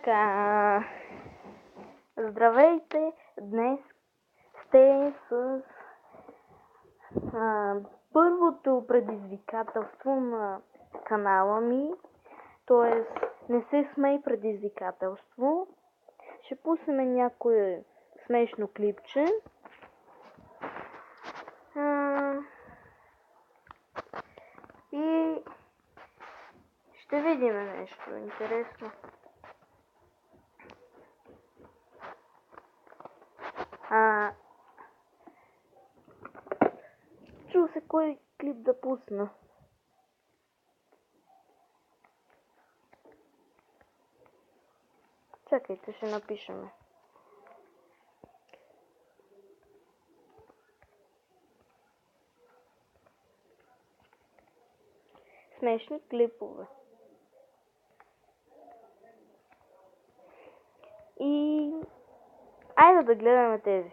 Така, здравейте! Днес сте с първото предизвикателство на канала ми, т.е. не се смей предизвикателство. Ще пуснем някое смешно клипче. И ще видим нещо интересно. Чу се кой клип да пусна. Чакайте, ще напишем. Смешни клипове. И айде да гледаме тези.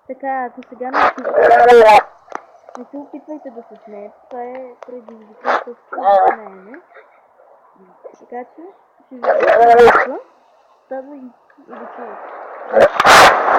Така, ако сега не се опитвайте да се смеете, това е предизвикателство за мене. Така че ще ви започва, става и да чувате.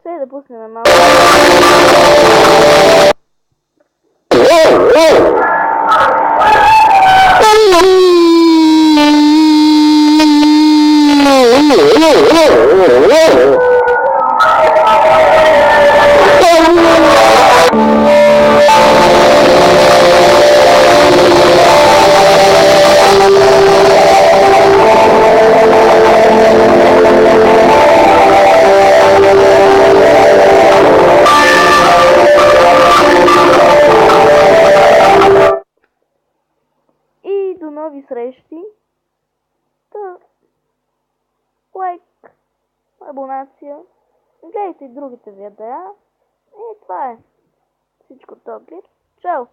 Сега да пуснем малко. И до нови срещи. Лайк, абонация. Гледайте и другите видеа. И това е всичко от този клип. Чао!